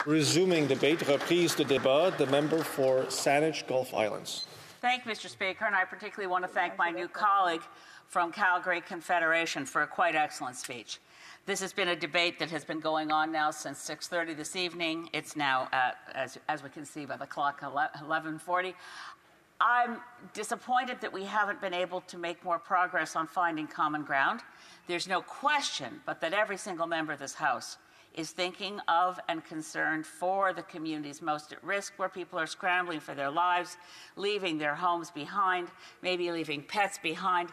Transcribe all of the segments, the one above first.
Resuming debate, reprise de débat, the member for Saanich, Gulf Islands. Thank you, Mr. Speaker, and I particularly want to thank my new colleague from Calgary Confederation for a quite excellent speech. This has been a debate that has been going on now since 6:30 this evening. It's now, as we can see by the clock, 11:40. I'm disappointed that we haven't been able to make more progress on finding common ground. There's no question but that every single member of this House is thinking of and concerned for the communities most at risk, where people are scrambling for their lives, leaving their homes behind, maybe leaving pets behind.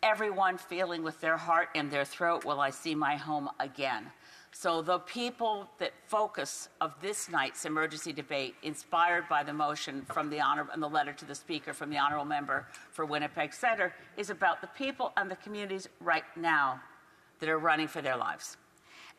Everyone feeling with their heart in their throat, will I see my home again? So the people that focus of this night's emergency debate, inspired by the motion from the and the letter to the Speaker from the Honourable Member for Winnipeg Centre, is about the people and the communities right now that are running for their lives.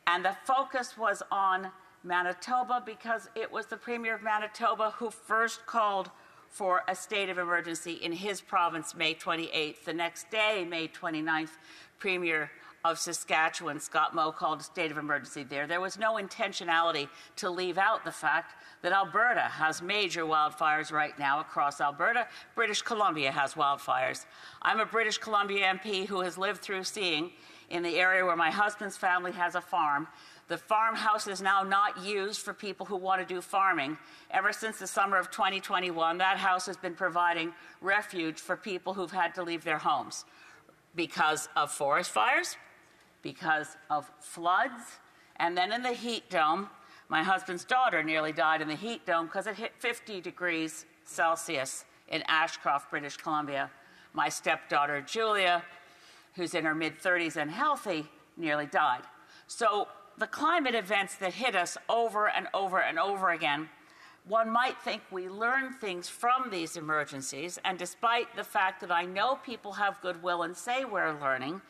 And the focus was on Manitoba because it was the Premier of Manitoba who first called for a state of emergency in his province May 28th. The next day, May 29th, Premier of Saskatchewan, Scott Moe, called a state of emergency there. There was no intentionality to leave out the fact that Alberta has major wildfires right now across Alberta. British Columbia has wildfires. I'm a British Columbia MP who has lived through seeing, in the area where my husband's family has a farm, the farmhouse is now not used for people who want to do farming. Ever since the summer of 2021, that house has been providing refuge for people who've had to leave their homes because of forest fires, because of floods, and then in the heat dome, my husband's daughter nearly died in the heat dome because it hit 50 degrees Celsius in Ashcroft, British Columbia. My stepdaughter, Julia, who's in her mid-30s and healthy, nearly died. So the climate events that hit us over and over and over again, one might think we learn things from these emergencies, and despite the fact that I know people have goodwill and say we're learning,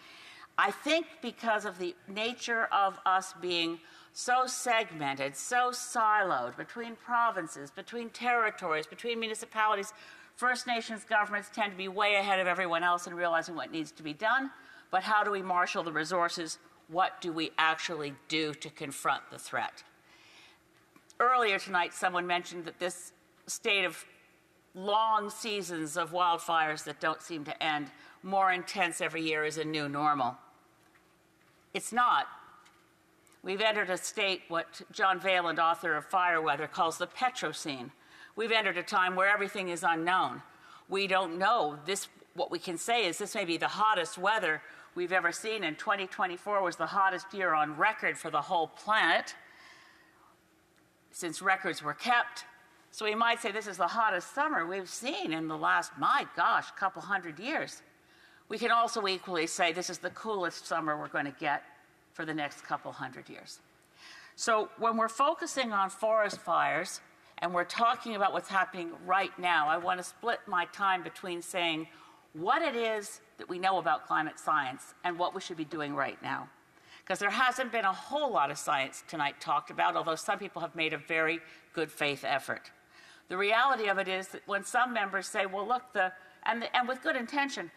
I think because of the nature of us being so segmented, so siloed between provinces, between territories, between municipalities, First Nations governments tend to be way ahead of everyone else in realizing what needs to be done, but how do we marshal the resources? What do we actually do to confront the threat? Earlier tonight, someone mentioned that this state of long seasons of wildfires that don't seem to end, more intense every year, is a new normal. It's not. We've entered a state, what John Valand, author of Fire Weather, calls the Petrocene. We've entered a time where everything is unknown. We don't know. What we can say is this may be the hottest weather we've ever seen, and 2024 was the hottest year on record for the whole planet since records were kept. So we might say this is the hottest summer we've seen in the last, my gosh, couple hundred years. We can also equally say this is the coolest summer we're going to get for the next couple hundred years. So when we're focusing on forest fires and we're talking about what's happening right now, I want to split my time between saying what it is that we know about climate science and what we should be doing right now. Because there hasn't been a whole lot of science tonight talked about, although some people have made a very good faith effort. The reality of it is that when some members say, well, look, and with good intention,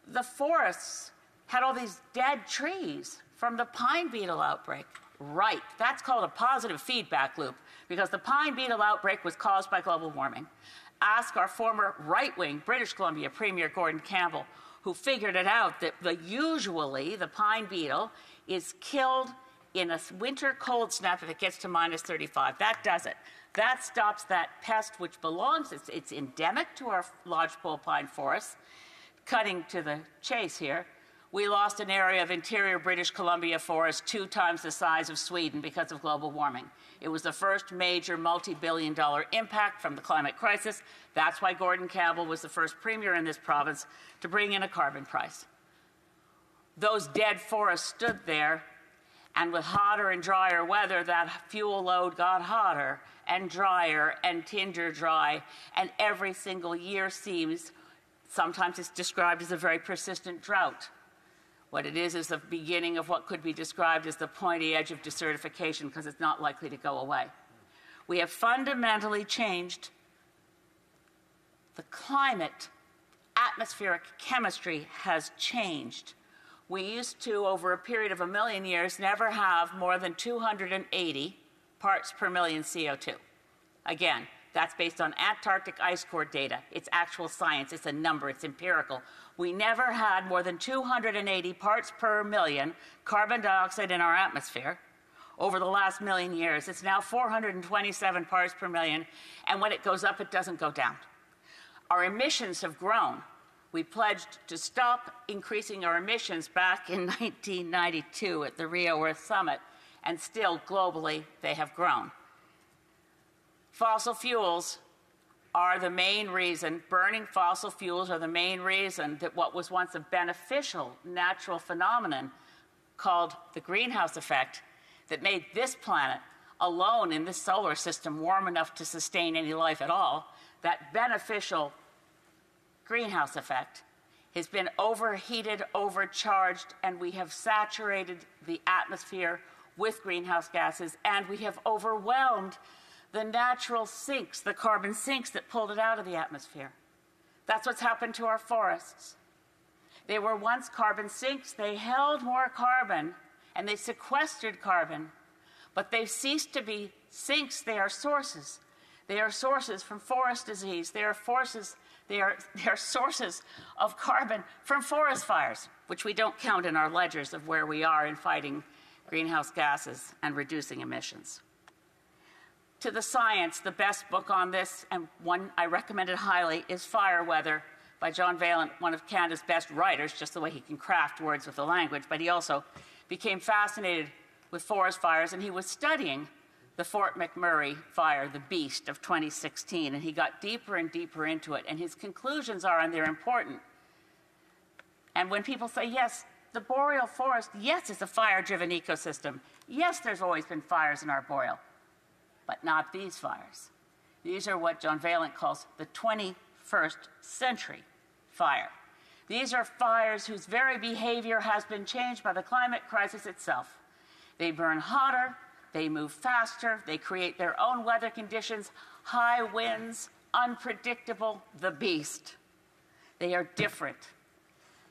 the forests had all these dead trees from the pine beetle outbreak. Right, that's called a positive feedback loop, because the pine beetle outbreak was caused by global warming. Ask our former right-wing British Columbia Premier Gordon Campbell, who figured it out, that usually the pine beetle is killed in a winter cold snap if it gets to minus 35. That does it. That stops that pest which belongs, it's endemic to our lodgepole pine forests. Cutting to the chase here, we lost an area of interior British Columbia forest 2 times the size of Sweden because of global warming. It was the first major multi-billion-dollar impact from the climate crisis. That's why Gordon Campbell was the first premier in this province to bring in a carbon price. Those dead forests stood there, and with hotter and drier weather, that fuel load got hotter and drier and tinder dry, and every single year seems, sometimes it's described as a very persistent drought. What it is the beginning of what could be described as the pointy edge of desertification, because it's not likely to go away. We have fundamentally changed the climate. Atmospheric chemistry has changed. We used to, over a period of 1 million years, never have more than 280 parts per million CO2. Again, that's based on Antarctic ice core data. It's actual science. It's a number. It's empirical. We never had more than 280 parts per million carbon dioxide in our atmosphere over the last million years. It's now 427 parts per million, and when it goes up, it doesn't go down. Our emissions have grown. We pledged to stop increasing our emissions back in 1992 at the Rio Earth Summit, and still, globally, they have grown. Fossil fuels are the main reason, burning fossil fuels are the main reason that what was once a beneficial natural phenomenon called the greenhouse effect that made this planet alone in this solar system warm enough to sustain any life at all, that beneficial greenhouse effect has been overheated, overcharged, and we have saturated the atmosphere with greenhouse gases, and we have overwhelmed the natural sinks, the carbon sinks that pulled it out of the atmosphere. That's what's happened to our forests. They were once carbon sinks. They held more carbon, and they sequestered carbon, but they've ceased to be sinks. They are sources. They are sources from forest disease. They are sources of carbon from forest fires, which we don't count in our ledgers of where we are in fighting greenhouse gases and reducing emissions. To the science, the best book on this, and one I recommend it highly, is Fire Weather by John Vaillant, one of Canada's best writers, just the way he can craft words with the language, but he also became fascinated with forest fires, and he was studying the Fort McMurray fire, the beast of 2016, and he got deeper and deeper into it, and his conclusions are, and they're important. And when people say, yes, the boreal forest, yes, it's a fire-driven ecosystem. Yes, there's always been fires in our boreal, but not these fires. These are what John Vaillant calls the 21st century fire. These are fires whose very behavior has been changed by the climate crisis itself. They burn hotter, they move faster, they create their own weather conditions, high winds, unpredictable, the beast. They are different.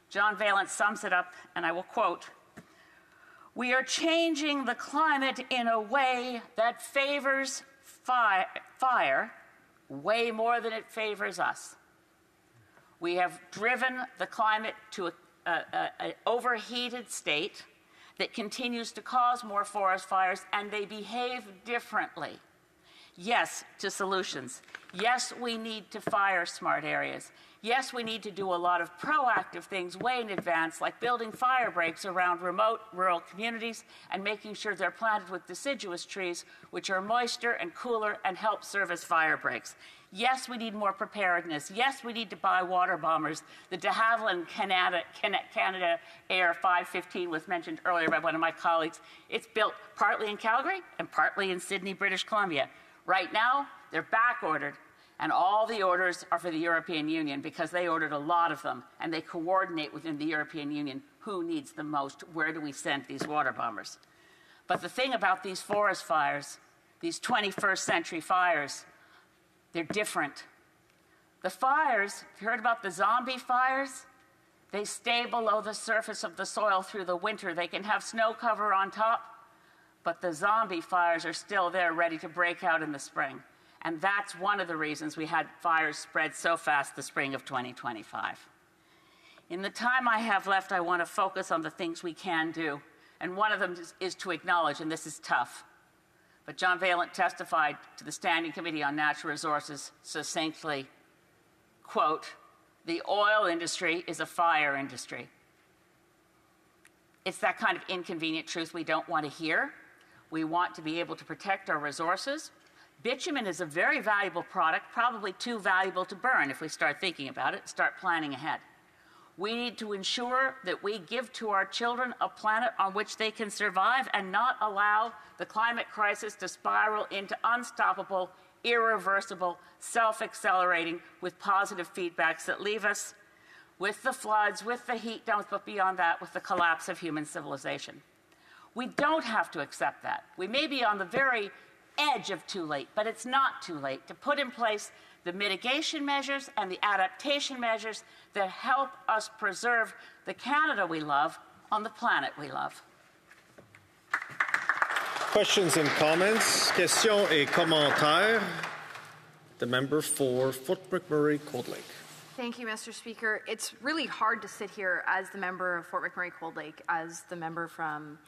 John Vaillant sums it up, and I will quote, "We are changing the climate in a way that favors fire way more than it favors us. We have driven the climate to an overheated state that continues to cause more forest fires, and they behave differently. Yes, to solutions. Yes, we need to fire smart areas. Yes, we need to do a lot of proactive things way in advance, like building fire breaks around remote rural communities and making sure they're planted with deciduous trees, which are moister and cooler and help serve as fire breaks. Yes, we need more preparedness. Yes, we need to buy water bombers. The de Havilland Canada Air 515 was mentioned earlier by one of my colleagues. It's built partly in Calgary and partly in Sydney, British Columbia. Right now, they're back-ordered, and all the orders are for the European Union because they ordered a lot of them, and they coordinate within the European Union who needs the most, where do we send these water bombers. But the thing about these forest fires, these 21st century fires, they're different. The fires, if you heard about the zombie fires, they stay below the surface of the soil through the winter. They can have snow cover on top, but the zombie fires are still there ready to break out in the spring. And that's one of the reasons we had fires spread so fast the spring of 2025. In the time I have left, I want to focus on the things we can do. And one of them is to acknowledge, and this is tough, but John Vaillant testified to the Standing Committee on Natural Resources succinctly, quote, "The oil industry is a fire industry." It's that kind of inconvenient truth we don't want to hear. We want to be able to protect our resources. Bitumen is a very valuable product, probably too valuable to burn if we start thinking about it, start planning ahead. We need to ensure that we give to our children a planet on which they can survive and not allow the climate crisis to spiral into unstoppable, irreversible, self-accelerating with positive feedbacks that leave us with the floods, with the heat domes, but beyond that, with the collapse of human civilization. We don't have to accept that. We may be on the very edge of too late, but it's not too late to put in place the mitigation measures and the adaptation measures that help us preserve the Canada we love on the planet we love. Questions and comments? Questions et commentaires? The member for Fort McMurray-Cold Lake. Thank you, Mr. Speaker. It's really hard to sit here as the member of Fort McMurray-Cold Lake, as the member from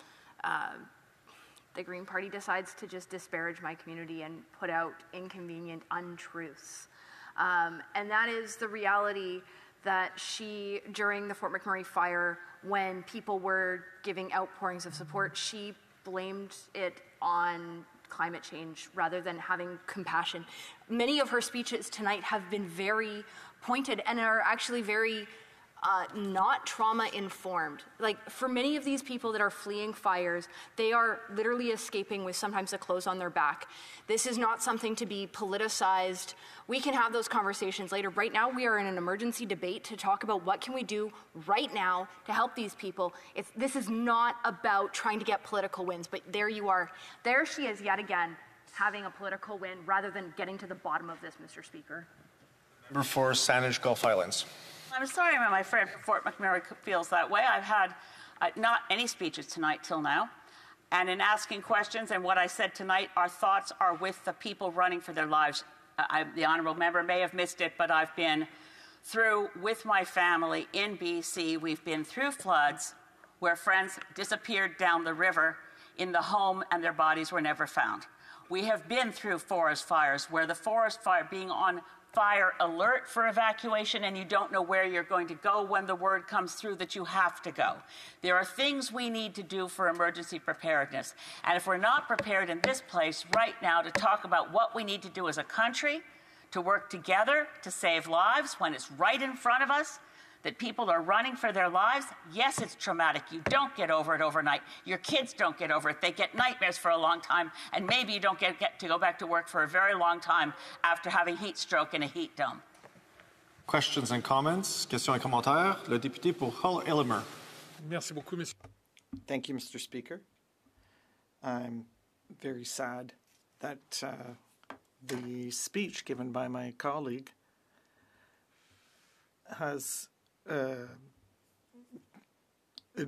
the Green Party decides to just disparage my community and put out inconvenient untruths. And that is the reality that she, during the Fort McMurray fire, when people were giving outpourings of support, she blamed it on climate change rather than having compassion. Many of her speeches tonight have been very pointed and are actually very not trauma-informed. Like, for many of these people that are fleeing fires, they are literally escaping with sometimes the clothes on their back. This is not something to be politicized. We can have those conversations later. Right now, we are in an emergency debate to talk about what can we do right now to help these people. This is not about trying to get political wins, but there you are. There she is yet again, having a political win rather than getting to the bottom of this, Mr. Speaker. Member for Saanich Gulf Islands. I'm sorry my friend from Fort McMurray feels that way. I've had not any speeches tonight till now. And in asking questions and what I said tonight, our thoughts are with the people running for their lives. The honourable member may have missed it, but I've been through with my family in BC. We've been through floods where friends disappeared down the river in the home and their bodies were never found. We have been through forest fires where the forest fire being on fire alert for evacuation and you don't know where you're going to go when the word comes through that you have to go. There are things we need to do for emergency preparedness. And if we're not prepared in this place right now to talk about what we need to do as a country to work together to save lives when it's right in front of us, that people are running for their lives, yes, it's traumatic. You don't get over it overnight. Your kids don't get over it. They get nightmares for a long time, and maybe you don't get to go back to work for a very long time after having heat stroke in a heat dome. Questions and comments? Questions et commentaires? Le député pour Hull-Elmer. Merci beaucoup, monsieur. Thank you, Mr. Speaker. I'm very sad that the speech given by my colleague has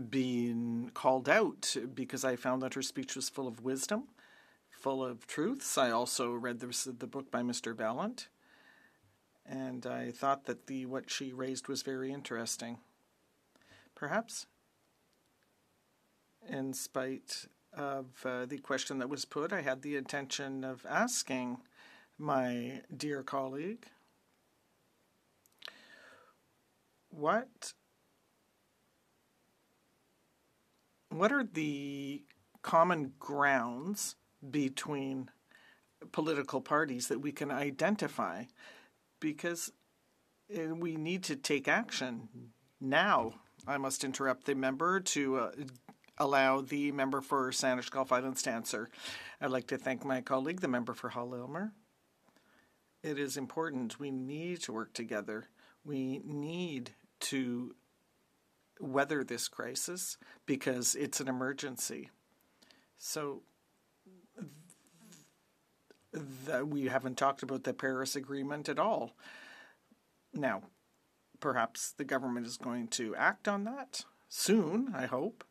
been called out because I found that her speech was full of wisdom, full of truths. I also read the book by Mr. Ballant, and I thought that what she raised was very interesting. Perhaps, in spite of the question that was put, I had the intention of asking my dear colleague, what are the common grounds between political parties that we can identify? Because we need to take action now. I must interrupt the member to allow the member for Saanich Gulf Islands to answer. I'd like to thank my colleague, the member for Hull-Elmer. It is important. We need to work together. We need to weather this crisis because it's an emergency. So we haven't talked about the Paris Agreement at all. Now, perhaps the government is going to act on that soon, I hope,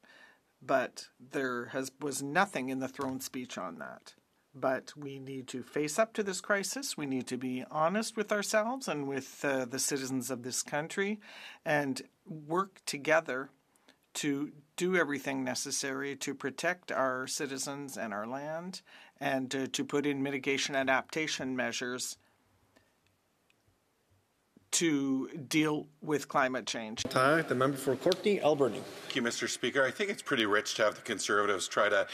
but there was nothing in the throne speech on that. But we need to face up to this crisis. We need to be honest with ourselves and with the citizens of this country and work together to do everything necessary to protect our citizens and our land and to put in mitigation adaptation measures to deal with climate change. The member for Courtenay, Alberta. Thank you, Mr. Speaker. I think it's pretty rich to have the Conservatives try to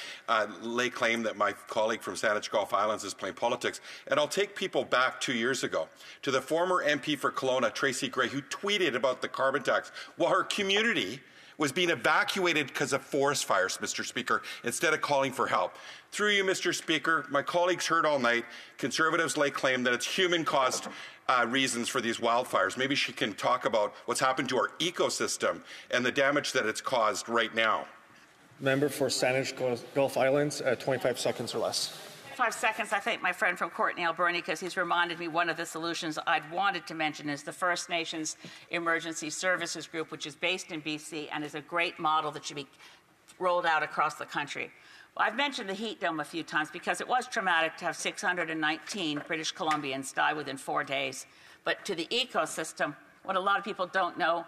lay claim that my colleague from Saanich Gulf Islands is playing politics. And I'll take people back 2 years ago to the former MP for Kelowna, Tracy Gray, who tweeted about the carbon tax while her community was being evacuated because of forest fires, Mr. Speaker, instead of calling for help. Through you, Mr. Speaker, my colleagues heard all night Conservatives lay claim that it's human-caused reasons for these wildfires. Maybe she can talk about what's happened to our ecosystem and the damage that it's caused right now. Member for Saanich Gulf Islands, 25 seconds or less. 5 seconds. I thank my friend from Courtenay, Alberta, because he's reminded me one of the solutions I'd wanted to mention is the First Nations Emergency Services Group, which is based in BC and is a great model that should be rolled out across the country. I've mentioned the heat dome a few times because it was traumatic to have 619 British Columbians die within 4 days. But to the ecosystem, what a lot of people don't know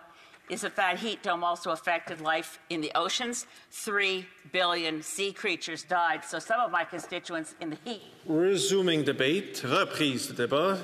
is that that heat dome also affected life in the oceans. 3 billion sea creatures died. So some of my constituents in the heat. Resuming debate, reprise de débat.